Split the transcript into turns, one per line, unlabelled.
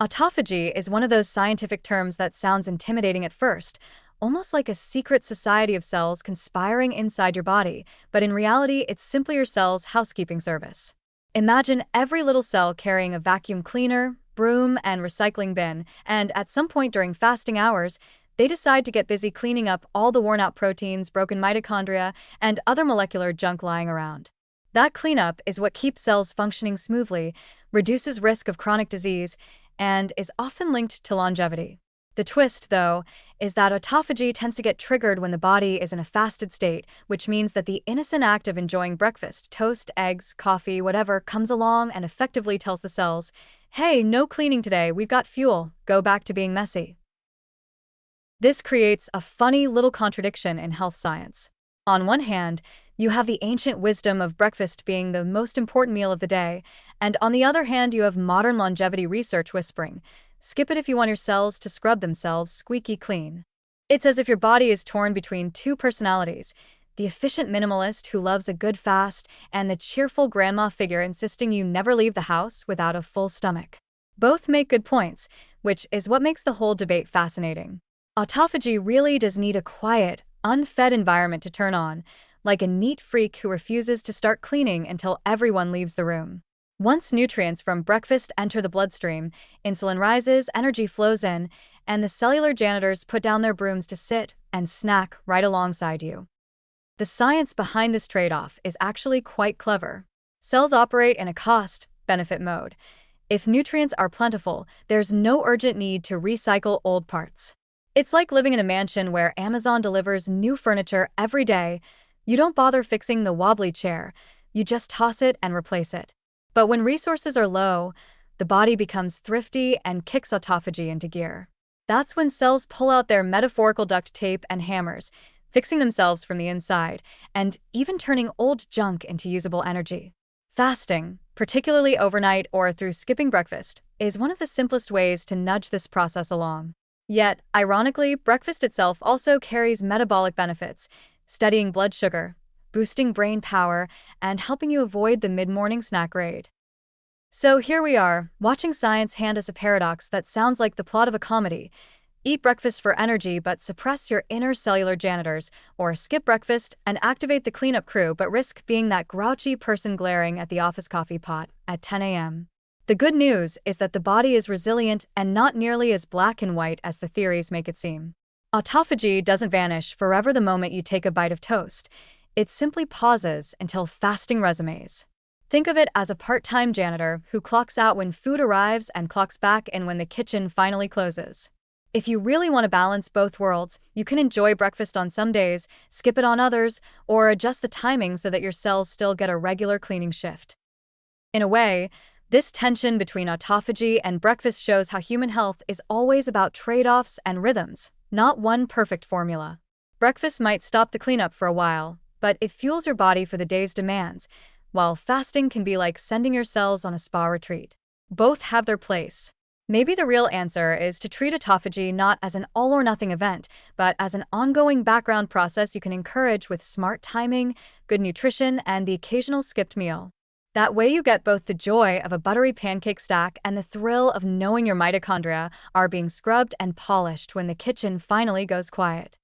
Autophagy is one of those scientific terms that sounds intimidating at first, almost like a secret society of cells conspiring inside your body, but in reality, it's simply your cell's housekeeping service. Imagine every little cell carrying a vacuum cleaner, broom, and recycling bin, and at some point during fasting hours, they decide to get busy cleaning up all the worn-out proteins, broken mitochondria, and other molecular junk lying around. That cleanup is what keeps cells functioning smoothly, reduces risk of chronic disease, and is often linked to longevity. The twist, though, is that autophagy tends to get triggered when the body is in a fasted state, which means that the innocent act of enjoying breakfast, toast, eggs, coffee, whatever, comes along and effectively tells the cells, hey, no cleaning today, we've got fuel, go back to being messy. This creates a funny little contradiction in health science. On one hand, you have the ancient wisdom of breakfast being the most important meal of the day, and on the other hand, you have modern longevity research whispering, skip it if you want your cells to scrub themselves squeaky clean. It's as if your body is torn between two personalities, the efficient minimalist who loves a good fast and the cheerful grandma figure insisting you never leave the house without a full stomach. Both make good points, which is what makes the whole debate fascinating. Autophagy really does need a quiet, unfed environment to turn on, like a neat freak who refuses to start cleaning until everyone leaves the room. Once nutrients from breakfast enter the bloodstream, insulin rises, energy flows in, and the cellular janitors put down their brooms to sit and snack right alongside you. The science behind this trade-off is actually quite clever. Cells operate in a cost-benefit mode. If nutrients are plentiful, there's no urgent need to recycle old parts. It's like living in a mansion where Amazon delivers new furniture every day. You don't bother fixing the wobbly chair, you just toss it and replace it. But when resources are low, the body becomes thrifty and kicks autophagy into gear. That's when cells pull out their metaphorical duct tape and hammers, fixing themselves from the inside, and even turning old junk into usable energy. Fasting, particularly overnight or through skipping breakfast, is one of the simplest ways to nudge this process along. Yet, ironically, breakfast itself also carries metabolic benefits, steadying blood sugar, boosting brain power, and helping you avoid the mid-morning snack raid. So here we are, watching science hand us a paradox that sounds like the plot of a comedy. Eat breakfast for energy but suppress your inner cellular janitors, or skip breakfast and activate the cleanup crew but risk being that grouchy person glaring at the office coffee pot at 10 a.m. The good news is that the body is resilient and not nearly as black and white as the theories make it seem. Autophagy doesn't vanish forever the moment you take a bite of toast. It simply pauses until fasting resumes. Think of it as a part-time janitor who clocks out when food arrives and clocks back in when the kitchen finally closes. If you really want to balance both worlds, you can enjoy breakfast on some days, skip it on others, or adjust the timing so that your cells still get a regular cleaning shift. In a way, this tension between autophagy and breakfast shows how human health is always about trade-offs and rhythms, not one perfect formula. Breakfast might stop the cleanup for a while, but it fuels your body for the day's demands, while fasting can be like sending your cells on a spa retreat. Both have their place. Maybe the real answer is to treat autophagy not as an all-or-nothing event, but as an ongoing background process you can encourage with smart timing, good nutrition, and the occasional skipped meal. That way you get both the joy of a buttery pancake stack and the thrill of knowing your mitochondria are being scrubbed and polished when the kitchen finally goes quiet.